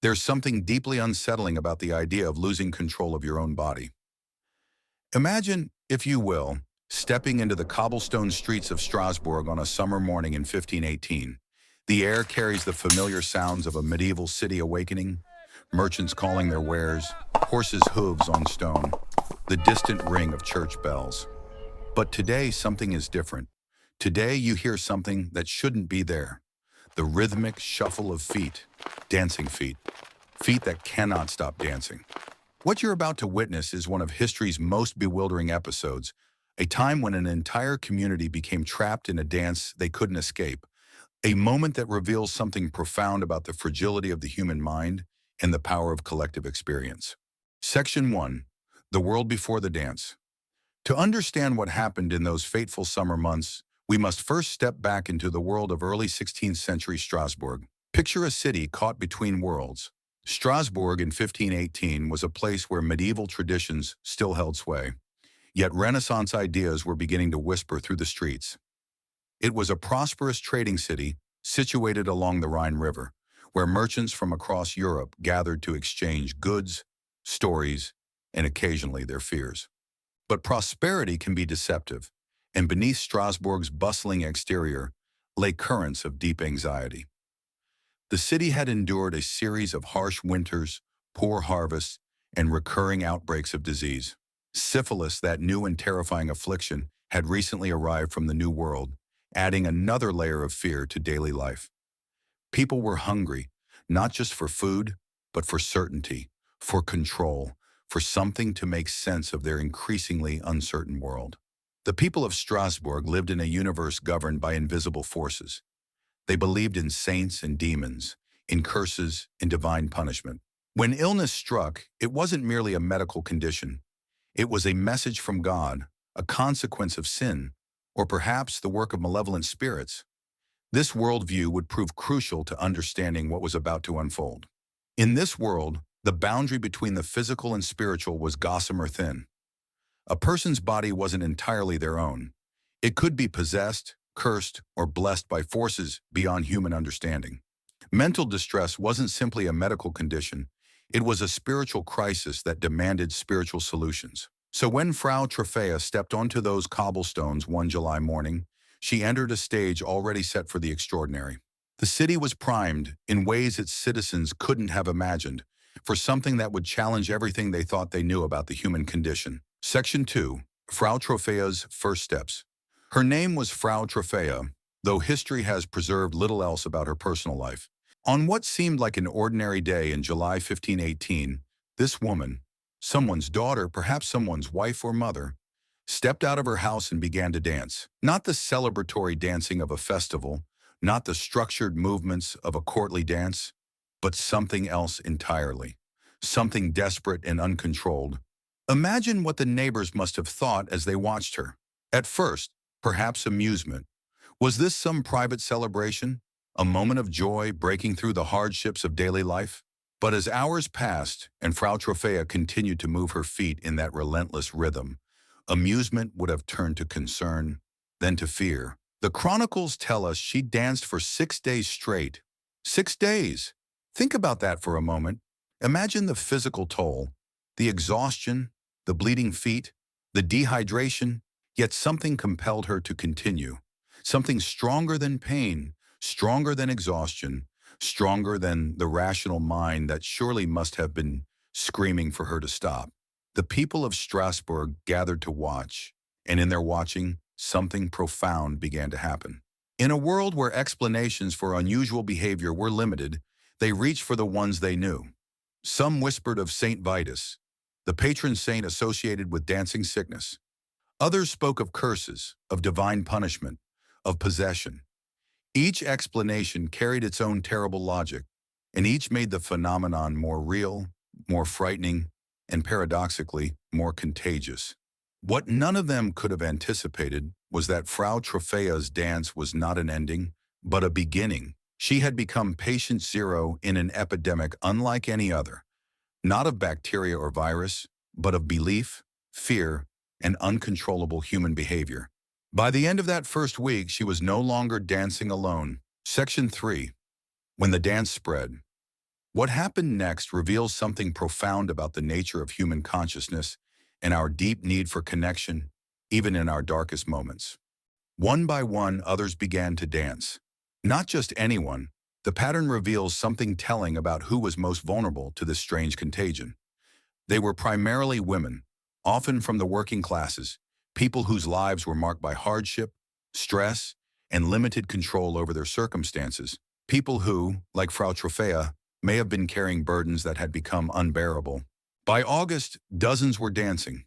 There's something deeply unsettling about the idea of losing control of your own body. Imagine, if you will, stepping into the cobblestone streets of Strasbourg on a summer morning in 1518. The air carries the familiar sounds of a medieval city awakening, merchants calling their wares, horses' hooves on stone, the distant ring of church bells. But today, something is different. Today, you hear something that shouldn't be there. The rhythmic shuffle of feet, dancing feet, feet that cannot stop dancing. What you're about to witness is one of history's most bewildering episodes, a time when an entire community became trapped in a dance they couldn't escape, a moment that reveals something profound about the fragility of the human mind and the power of collective experience. Section 1. The World Before the Dance. To understand what happened in those fateful summer months, we must first step back into the world of early 16th century Strasbourg. Picture a city caught between worlds. Strasbourg in 1518 was a place where medieval traditions still held sway, yet Renaissance ideas were beginning to whisper through the streets. It was a prosperous trading city situated along the Rhine River, where merchants from across Europe gathered to exchange goods, stories, and occasionally their fears. But prosperity can be deceptive, and beneath Strasbourg's bustling exterior lay currents of deep anxiety. The city had endured a series of harsh winters, poor harvests, and recurring outbreaks of disease. Syphilis, that new and terrifying affliction, had recently arrived from the New World, adding another layer of fear to daily life. People were hungry, not just for food, but for certainty, for control, for something to make sense of their increasingly uncertain world. The people of Strasbourg lived in a universe governed by invisible forces. They believed in saints and demons, in curses and divine punishment. When illness struck, it wasn't merely a medical condition. It was a message from God, a consequence of sin, or perhaps the work of malevolent spirits. This worldview would prove crucial to understanding what was about to unfold. In this world, the boundary between the physical and spiritual was gossamer thin. A person's body wasn't entirely their own. It could be possessed, cursed, or blessed by forces beyond human understanding. Mental distress wasn't simply a medical condition. It was a spiritual crisis that demanded spiritual solutions. So when Frau Troffea stepped onto those cobblestones one July morning, she entered a stage already set for the extraordinary. The city was primed, in ways its citizens couldn't have imagined, for something that would challenge everything they thought they knew about the human condition. Section 2. Frau Troffea's First Steps. Her name was Frau Troffea, though history has preserved little else about her personal life. On what seemed like an ordinary day in July 1518, this woman, someone's daughter, perhaps someone's wife or mother, stepped out of her house and began to dance. Not the celebratory dancing of a festival, not the structured movements of a courtly dance, but something else entirely. Something desperate and uncontrolled. Imagine what the neighbors must have thought as they watched her. At first, perhaps amusement. Was this some private celebration? A moment of joy breaking through the hardships of daily life? But as hours passed and Frau Troffea continued to move her feet in that relentless rhythm, amusement would have turned to concern, then to fear. The chronicles tell us she danced for 6 days straight. 6 days! Think about that for a moment. Imagine the physical toll, the exhaustion, the bleeding feet, the dehydration, yet something compelled her to continue. Something stronger than pain, stronger than exhaustion, stronger than the rational mind that surely must have been screaming for her to stop. The people of Strasbourg gathered to watch, and in their watching, something profound began to happen. In a world where explanations for unusual behavior were limited, they reached for the ones they knew. Some whispered of Saint Vitus, the patron saint associated with dancing sickness. Others spoke of curses, of divine punishment, of possession. Each explanation carried its own terrible logic, and each made the phenomenon more real, more frightening, and paradoxically, more contagious. What none of them could have anticipated was that Frau Troffea's dance was not an ending, but a beginning. She had become patient zero in an epidemic unlike any other, not of bacteria or virus, but of belief, fear, and uncontrollable human behavior. By the end of that first week, she was no longer dancing alone. Section 3. When the dance spread. What happened next reveals something profound about the nature of human consciousness and our deep need for connection, even in our darkest moments. One by one, others began to dance. Not just anyone, the pattern reveals something telling about who was most vulnerable to this strange contagion. They were primarily women, often from the working classes, people whose lives were marked by hardship, stress, and limited control over their circumstances. People who, like Frau Troffea, may have been carrying burdens that had become unbearable. By August, dozens were dancing.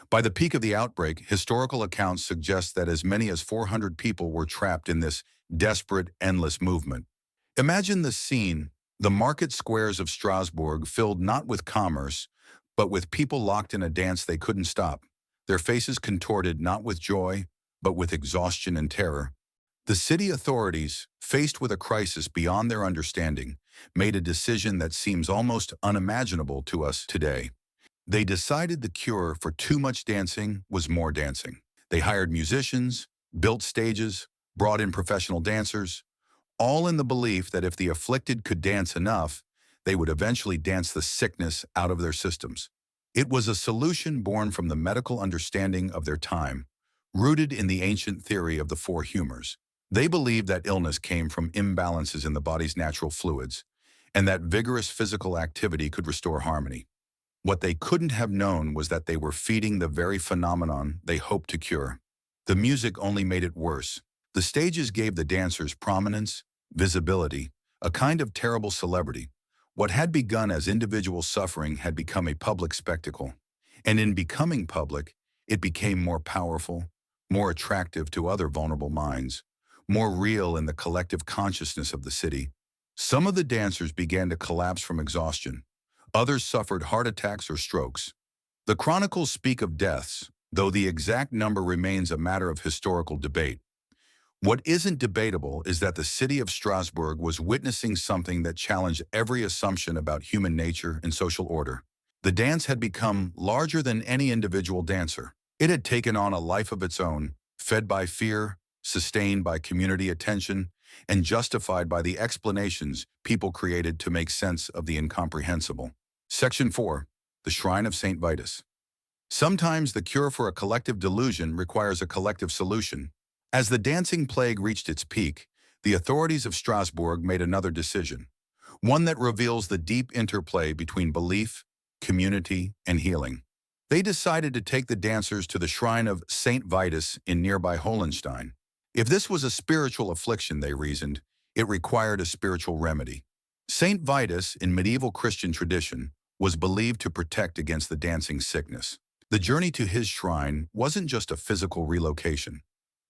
By the peak of the outbreak, historical accounts suggest that as many as 400 people were trapped in this desperate, endless movement. Imagine the scene, the market squares of Strasbourg filled not with commerce, but with people locked in a dance they couldn't stop, their faces contorted not with joy, but with exhaustion and terror. The city authorities, faced with a crisis beyond their understanding, made a decision that seems almost unimaginable to us today. They decided the cure for too much dancing was more dancing. They hired musicians, built stages, brought in professional dancers, all in the belief that if the afflicted could dance enough, they would eventually dance the sickness out of their systems. It was a solution born from the medical understanding of their time, rooted in the ancient theory of the four humors. They believed that illness came from imbalances in the body's natural fluids, and that vigorous physical activity could restore harmony. What they couldn't have known was that they were feeding the very phenomenon they hoped to cure. The music only made it worse. The stages gave the dancers prominence, visibility, a kind of terrible celebrity. What had begun as individual suffering had become a public spectacle. And in becoming public, it became more powerful, more attractive to other vulnerable minds, more real in the collective consciousness of the city. Some of the dancers began to collapse from exhaustion. Others suffered heart attacks or strokes. The chronicles speak of deaths, though the exact number remains a matter of historical debate. What isn't debatable is that the city of Strasbourg was witnessing something that challenged every assumption about human nature and social order. The dance had become larger than any individual dancer. It had taken on a life of its own, fed by fear, sustained by community attention, and justified by the explanations people created to make sense of the incomprehensible. Section 4. The Shrine of Saint Vitus. Sometimes the cure for a collective delusion requires a collective solution. As the dancing plague reached its peak, the authorities of Strasbourg made another decision, one that reveals the deep interplay between belief, community, and healing. They decided to take the dancers to the shrine of Saint Vitus in nearby Hohenstein. If this was a spiritual affliction, they reasoned, it required a spiritual remedy. Saint Vitus, in medieval Christian tradition, was believed to protect against the dancing sickness. The journey to his shrine wasn't just a physical relocation.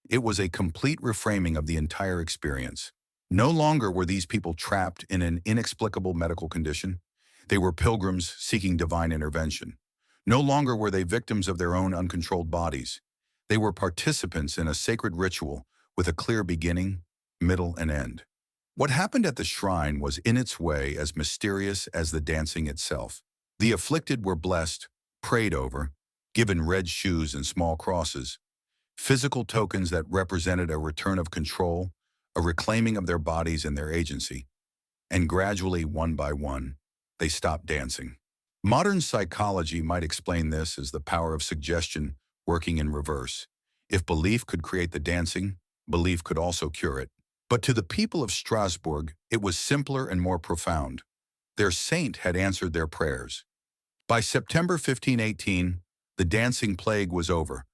It was a complete reframing of the entire experience. No longer were these people trapped in an inexplicable medical condition. They were pilgrims seeking divine intervention. No longer were they victims of their own uncontrolled bodies. They were participants in a sacred ritual with a clear beginning, middle, and end. What happened at the shrine was in its way as mysterious as the dancing itself. The afflicted were blessed, prayed over, given red shoes and small crosses, physical tokens that represented a return of control, a reclaiming of their bodies and their agency. And gradually, one by one, they stopped dancing. Modern psychology might explain this as the power of suggestion working in reverse. If belief could create the dancing, belief could also cure it. But to the people of Strasbourg, it was simpler and more profound. Their saint had answered their prayers. By September 1518, the dancing plague was over.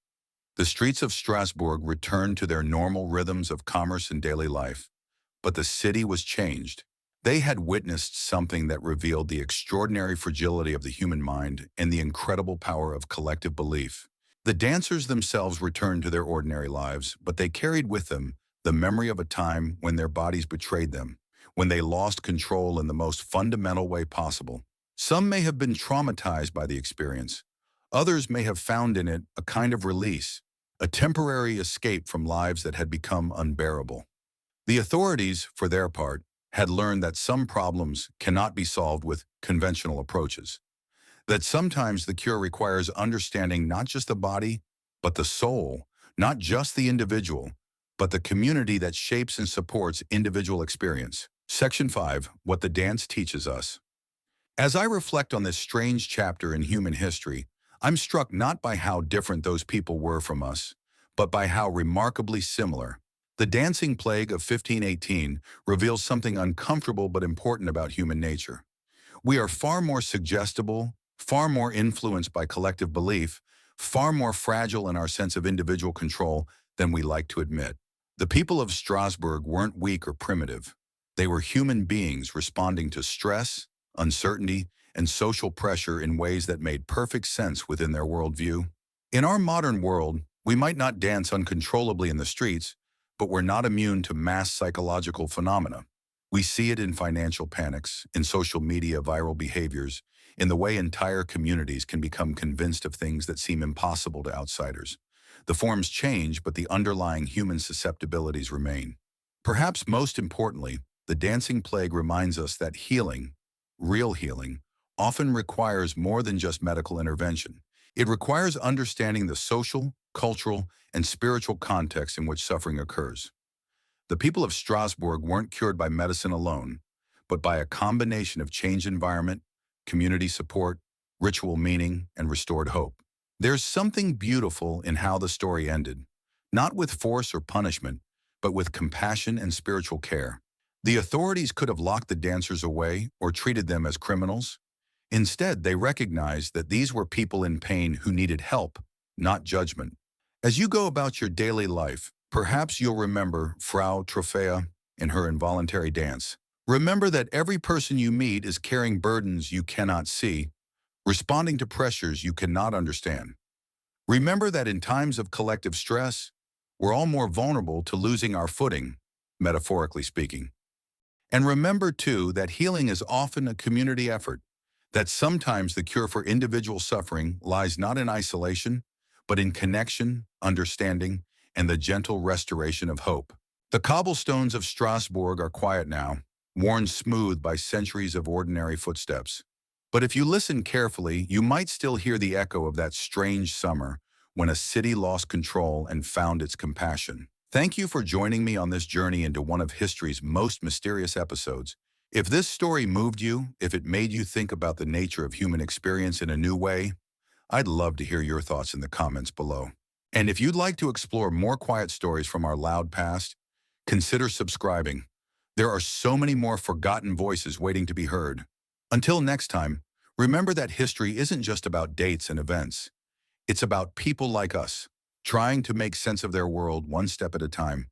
The streets of Strasbourg returned to their normal rhythms of commerce and daily life. But the city was changed. They had witnessed something that revealed the extraordinary fragility of the human mind and the incredible power of collective belief. The dancers themselves returned to their ordinary lives, but they carried with them the memory of a time when their bodies betrayed them, when they lost control in the most fundamental way possible. Some may have been traumatized by the experience. Others may have found in it a kind of release, a temporary escape from lives that had become unbearable. The authorities, for their part, had learned that some problems cannot be solved with conventional approaches, that sometimes the cure requires understanding not just the body, but the soul, not just the individual, but the community that shapes and supports individual experience. Section 5. What the dance teaches us. As I reflect on this strange chapter in human history, I'm struck not by how different those people were from us, but by how remarkably similar. The dancing plague of 1518 reveals something uncomfortable but important about human nature. We are far more suggestible, far more influenced by collective belief, far more fragile in our sense of individual control than we like to admit. The people of Strasbourg weren't weak or primitive. They were human beings responding to stress, uncertainty, and social pressure in ways that made perfect sense within their worldview. In our modern world, we might not dance uncontrollably in the streets, but we're not immune to mass psychological phenomena. We see it in financial panics, in social media viral behaviors, in the way entire communities can become convinced of things that seem impossible to outsiders. The forms change, but the underlying human susceptibilities remain. Perhaps most importantly, the dancing plague reminds us that healing, real healing, often requires more than just medical intervention. It requires understanding the social, cultural, and spiritual context in which suffering occurs. The people of Strasbourg weren't cured by medicine alone, but by a combination of changed environment, community support, ritual meaning, and restored hope. There's something beautiful in how the story ended, not with force or punishment, but with compassion and spiritual care. The authorities could have locked the dancers away or treated them as criminals. Instead, they recognized that these were people in pain who needed help, not judgment. As you go about your daily life, perhaps you'll remember Frau Troffea in her involuntary dance. Remember that every person you meet is carrying burdens you cannot see, responding to pressures you cannot understand. Remember that in times of collective stress, we're all more vulnerable to losing our footing, metaphorically speaking. And remember, too, that healing is often a community effort, that sometimes the cure for individual suffering lies not in isolation, but in connection, understanding, and the gentle restoration of hope. The cobblestones of Strasbourg are quiet now, worn smooth by centuries of ordinary footsteps. But if you listen carefully, you might still hear the echo of that strange summer when a city lost control and found its compassion. Thank you for joining me on this journey into one of history's most mysterious episodes. If this story moved you, if it made you think about the nature of human experience in a new way, I'd love to hear your thoughts in the comments below. And if you'd like to explore more quiet stories from our loud past, consider subscribing. There are so many more forgotten voices waiting to be heard. Until next time, remember that history isn't just about dates and events. It's about people like us, trying to make sense of their world one step at a time.